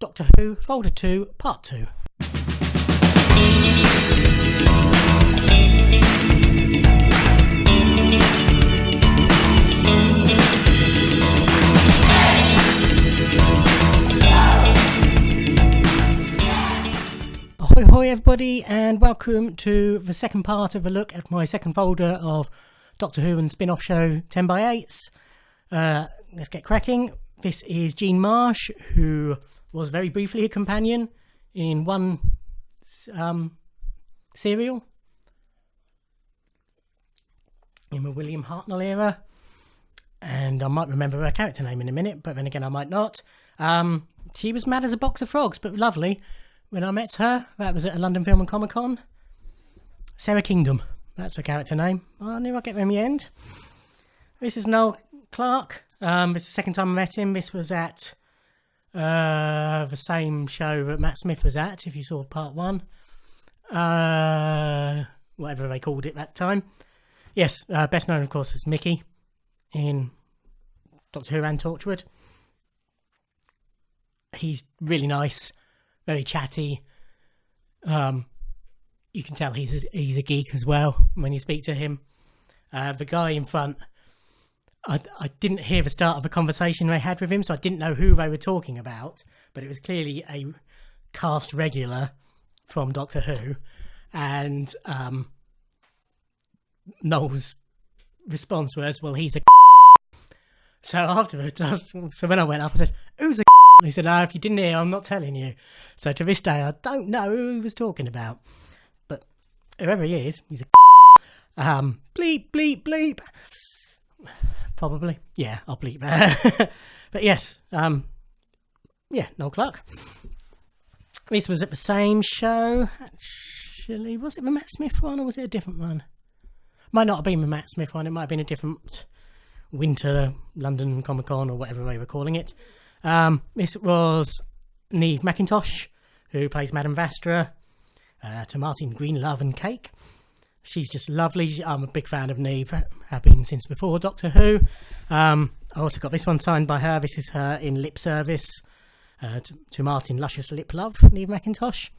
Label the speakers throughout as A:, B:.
A: Doctor Who, Folder 2, Part 2. Ahoy everybody, and welcome to the second part of a look at my second folder of Doctor Who and spin-off show 10x8s. Let's get cracking. This is Jean Marsh, who was very briefly a companion in one serial in the William Hartnell era, and I might remember her character name in a minute, but then again I might not. She was mad as a box of frogs, but lovely. When I met her, that was at a London Film and Comic Con. Sarah Kingdom, that's her character name. I knew I'd get there in the end. This is Noel Clarke. This is the second time I met him. This was at the same show that Matt Smith was at, if you saw part 1. Whatever they called it that time. Yes, best known, of course, as Mickey in Doctor Who and Torchwood. He's really nice. Very chatty. You can tell he's a geek as well when you speak to him. The guy in front, I didn't hear the start of the conversation they had with him, so I didn't know who they were talking about, but it was clearly a cast regular from Doctor Who, and Noel's response was, well, he's a So afterwards, so when I went up, I said, who's a and he said, if you didn't hear, I'm not telling you. So to this day, I don't know who he was talking about. But whoever he is, he's a bleep, bleep, bleep. Probably. Yeah, I'll bleep that. But yes, Noel Clarke. This was at the same show, actually. Was it the Matt Smith one, or was it a different one? Might not have been the Matt Smith one. It might have been a different winter London Comic Con or whatever they were calling it. This was Neve McIntosh, who plays Madame Vastra, to Martin Green Love and Cake. She's just lovely. I'm a big fan of Neve, have been since before Doctor Who. I also got this one signed by her. This is her in lip service to Martin Luscious Lip Love, Neve McIntosh.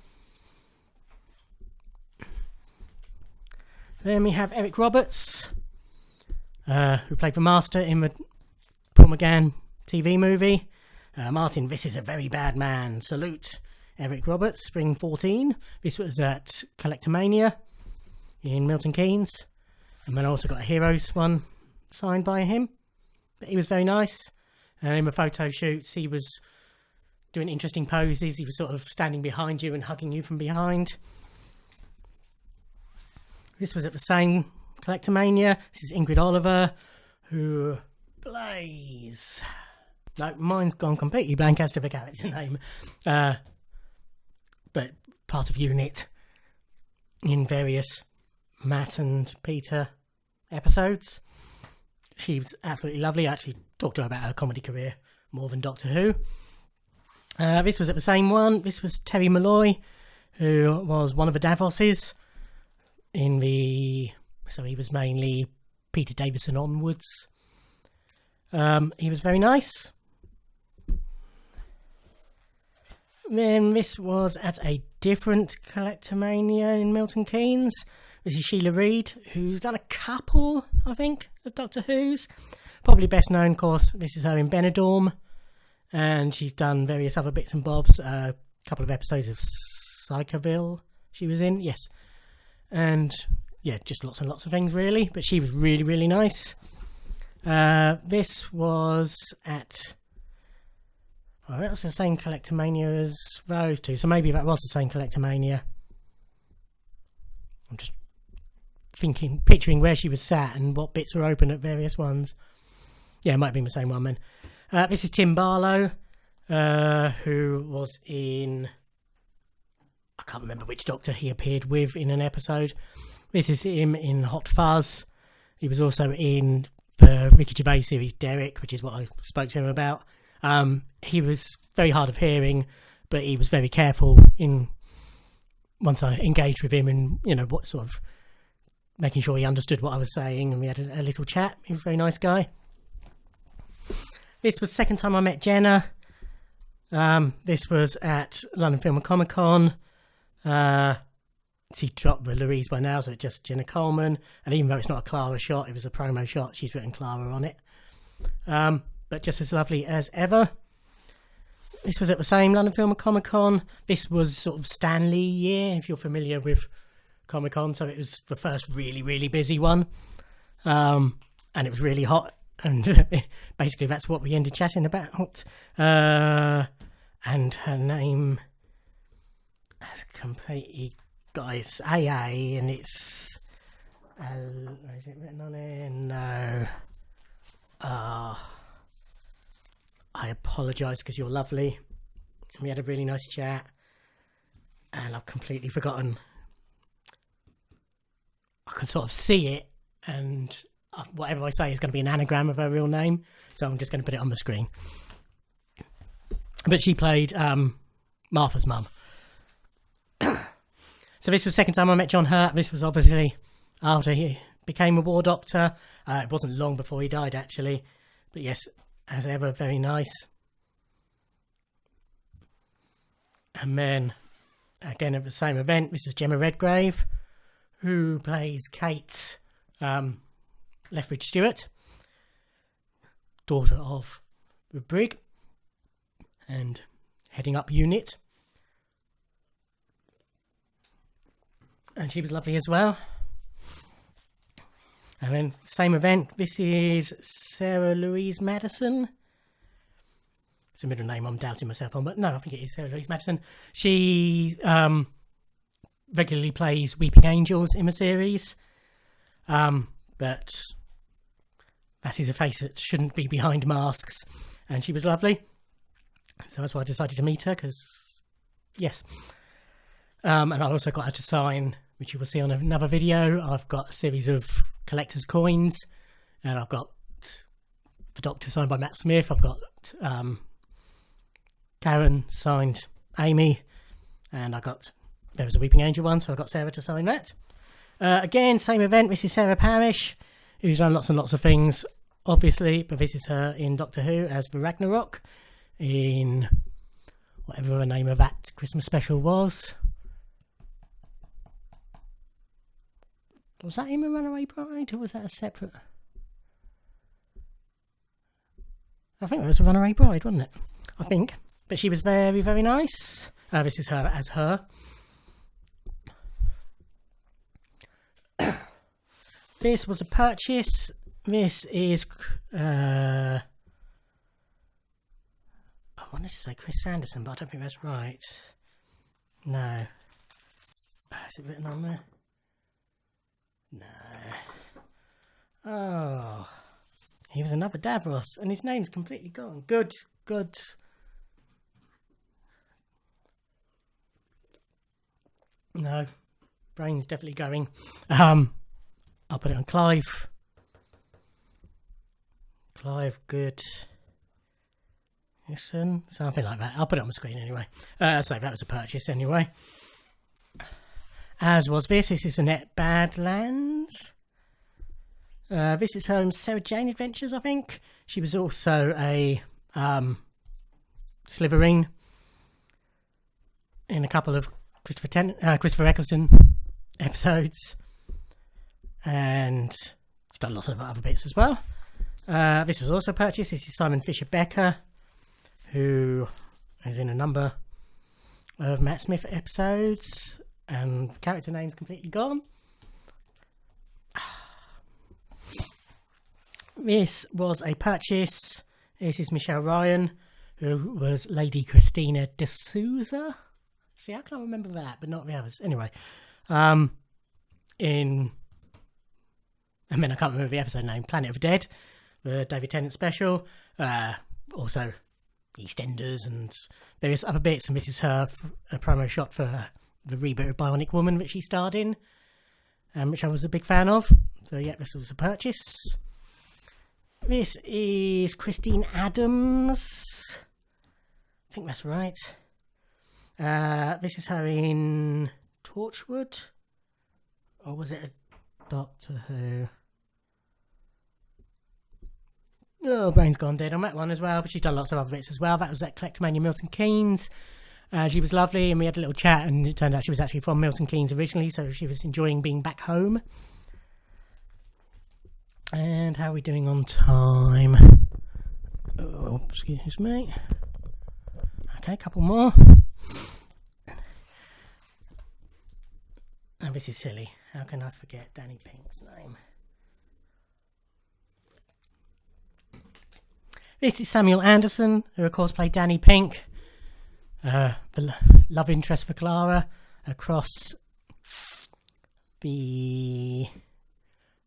A: Then we have Eric Roberts, who played the Master in the Paul McGann TV movie. Martin, this is a very bad man. Salute. Eric Roberts, Spring 14. This was at Collectomania in Milton Keynes. And then I also got a Heroes one signed by him. But he was very nice. In the photo shoots, he was doing interesting poses. He was sort of standing behind you and hugging you from behind. This was at the same Collectomania. This is Ingrid Oliver, who plays... No, mine's gone completely blank as to the character name. But part of Unit in various Matt and Peter episodes. She was absolutely lovely. I actually talked to her about her comedy career more than Doctor Who. This was at the same one. This was Terry Malloy, who was one of the Davoses in the... So he was mainly Peter Davison onwards. He was very nice. Then this was at a different Collectomania in Milton Keynes. This is Sheila Reid, who's done a couple, I think, of Doctor Who's. Probably best known, of course, this is her in Benidorm. And she's done various other bits and bobs. A couple of episodes of Psychoville she was in, yes. And, yeah, just lots and lots of things, really. But she was really, really nice. This was at... Oh, that was the same Collectomania as those two, so maybe that was the same Collectomania. I'm just picturing where she was sat and what bits were open at various ones. Yeah, it might have been the same one then. This is Tim Barlow, who was in... I can't remember which Doctor he appeared with in an episode. This is him in Hot Fuzz. He was also in the Ricky Gervais series Derek, which is what I spoke to him about. He was very hard of hearing, but he was very careful once I engaged with him and, what sort of making sure he understood what I was saying, and we had a little chat. He was a very nice guy. This was the second time I met Jenna. This was at London Film and Comic Con. She dropped with Louise by now, so it's just Jenna Coleman. And even though it's not a Clara shot, it was a promo shot, she's written Clara on it. But just as lovely as ever. This was at the same London Film and Comic Con. This was sort of Stanley year, if you're familiar with Comic Con. So it was the first really, really busy one. And it was really hot. And basically that's what we ended chatting about. And her name is completely, guys, AA, and it's... is it written on it? No. I apologise because you're lovely. We had a really nice chat. And I've completely forgotten. I can sort of see it, and whatever I say is going to be an anagram of her real name. So I'm just going to put it on the screen. But she played Martha's mum. So this was the second time I met John Hurt. This was obviously after he became a war doctor. It wasn't long before he died, actually. But yes, as ever, very nice. And then, again at the same event, this was Jemma Redgrave, who plays Kate Lethbridge Stewart, daughter of the Brig, and heading up unit. And she was lovely as well. And then, same event, this is Sarah Louise Madison. It's a middle name I'm doubting myself on, but no, I think it is Sarah Louise Madison. She regularly plays Weeping Angels in the series. But that is a face that shouldn't be behind masks. And she was lovely. So that's why I decided to meet her, because, yes. And I also got her to sign, which you will see on another video. I've got a series of collector's coins, and I've got the Doctor signed by Matt Smith. I've got Karen signed Amy, and there was a Weeping Angel one, so I got Sarah to sign that. Again, same event. This is Sarah Parish, who's done lots and lots of things, obviously, but this is her in Doctor Who as the Ragnarok, in whatever the name of that Christmas special was. Was that in the Runaway Bride, or was that a separate? I think it was a Runaway Bride, wasn't it? I think. But she was very, very nice. This is her as her. This was a purchase. This is... I wanted to say Chris Sanderson, but I don't think that's right. No. Is it written on there? No. Oh. He was another Davros, and his name's completely gone. Good. No. Brain's definitely going. I'll put it on Clive. Clive Good. Listen, something like that. I'll put it on the screen anyway. So that was a purchase anyway. As was this. This is Annette Badlands. This is her in Sarah Jane Adventures, I think. She was also a Slytherin in a couple of Christopher Eccleston episodes. And she's done lots of other bits as well. This was also purchased. This is Simon Fisher Becker, who is in a number of Matt Smith episodes, and character name's completely gone. This was a purchase. This is Michelle Ryan, who was Lady Christina de Souza. See, I can't remember that, but not the others. Anyway, I can't remember the episode name. Planet of the Dead, the David Tennant special. Also EastEnders and various other bits. And this is her a promo shot for the reboot of Bionic Woman, which she starred in, which I was a big fan of. So yeah, this was a purchase. This is Christine Adams. I think that's right. This is her in Torchwood. Or was it a Doctor Who? Oh, Brain's Gone Dead on that one as well, but she's done lots of other bits as well. That was at Collectomania Milton Keynes. She was lovely, and we had a little chat, and it turned out she was actually from Milton Keynes originally, so she was enjoying being back home. And how are we doing on time? Oh, excuse me. Okay, a couple more. And this is silly. How can I forget Danny Pink's name? This is Samuel Anderson, who of course played Danny Pink, the love interest for Clara across the...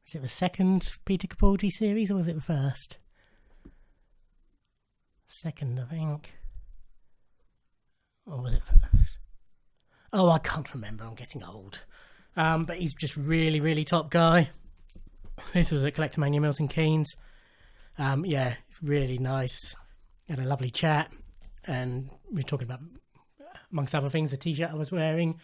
A: Was it the second Peter Capaldi series, or was it the first? Second, I think. Or was it first? Oh, I can't remember. I'm getting old. But he's just really, really top guy. This was at Collectomania Milton Keynes. Yeah, it's really nice. Had a lovely chat. And we were talking about, amongst other things, the t-shirt I was wearing.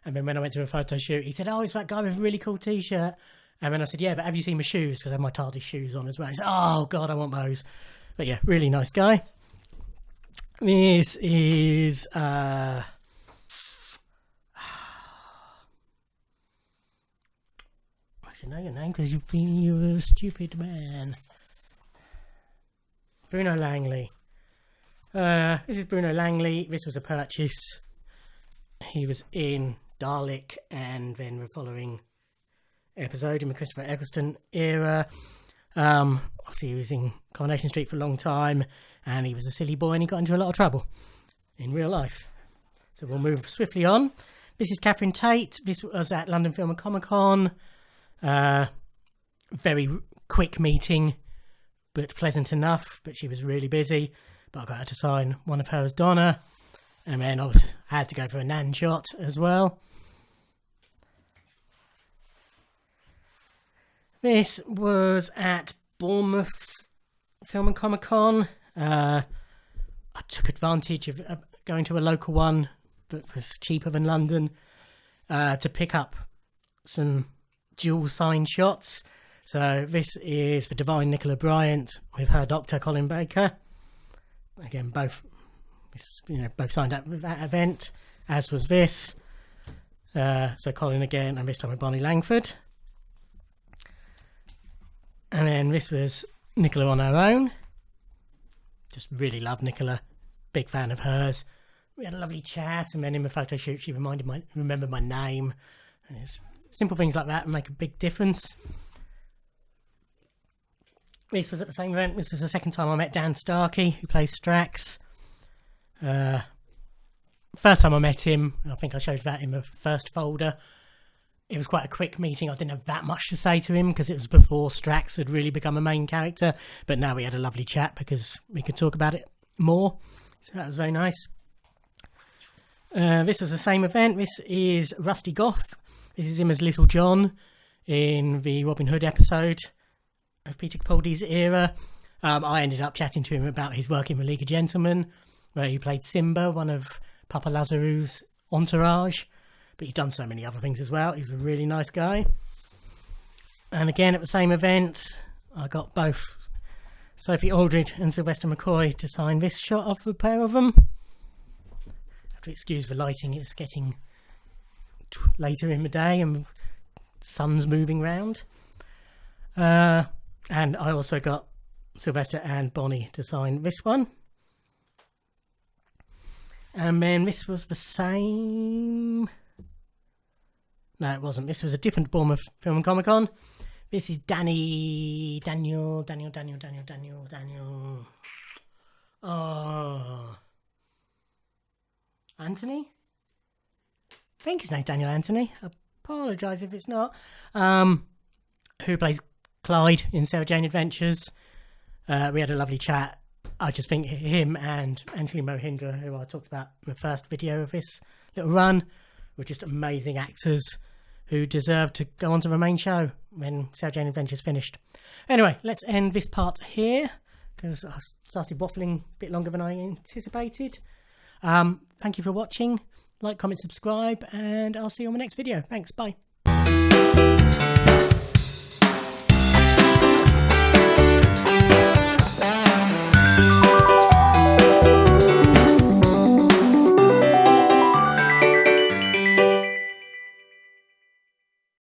A: And then when I went to a photo shoot, he said, oh, it's that guy with a really cool t-shirt. And then I said, yeah, but have you seen my shoes? Because I have my TARDIS shoes on as well. He said, oh, God, I want those. But yeah, really nice guy. This is... I should know your name because you're a stupid man. Bruno Langley. This is Bruno Langley. This was a purchase. He was in Dalek and then the following episode in the Christopher Eccleston era. Obviously he was in Coronation Street for a long time, and he was a silly boy and he got into a lot of trouble in real life. So we'll move swiftly on. This is Catherine Tate. This was at London Film and Comic Con. Very quick meeting, but pleasant enough. But she was really busy. But I got her to sign one of her as Donna, and then I had to go for a Nan shot as well. This was at Bournemouth Film and Comic Con. I took advantage of going to a local one that was cheaper than London to pick up some dual signed shots. So this is for Divine Nicola Bryant with her doctor Colin Baker. Again, both signed up with that event, as was this. So Colin again, and this time with Bonnie Langford. And then this was Nicola on her own. Just really love Nicola. Big fan of hers. We had a lovely chat, and then in the photo shoot she remembered my name. And it's simple things like that make a big difference. This was at the same event. This was the second time I met Dan Starkey, who plays Strax. First time I met him, I think I showed that in the first folder. It was quite a quick meeting. I didn't have that much to say to him because it was before Strax had really become a main character. But now we had a lovely chat because we could talk about it more. So that was very nice. This was the same event. This is Rusty Goth. This is him as Little John in the Robin Hood episode of Peter Capaldi's era. I ended up chatting to him about his work in The League of Gentlemen, where he played Simba, one of Papa Lazaru's entourage. But he's done so many other things as well. He's a really nice guy. And again, at the same event, I got both Sophie Aldred and Sylvester McCoy to sign this shot of the pair of them. I have to excuse the lighting, it's getting later in the day and the sun's moving round. And I also got Sylvester and Bonnie to sign this one. And then this was the same... No, it wasn't. This was a different Bournemouth Film and Comic Con. This is Daniel. Oh. Anthony? I think his name's Daniel Anthony. I apologise if it's not. Who plays Clyde in Sarah Jane Adventures. We had a lovely chat. I just think him and Anthony Mohindra, who I talked about in the first video of this little run, were just amazing actors who deserve to go on to the main show when Sarah Jane Adventures finished. Anyway, let's end this part here because I started waffling a bit longer than I anticipated. Thank you for watching. Like, comment, subscribe, and I'll see you on the next video. Thanks, bye.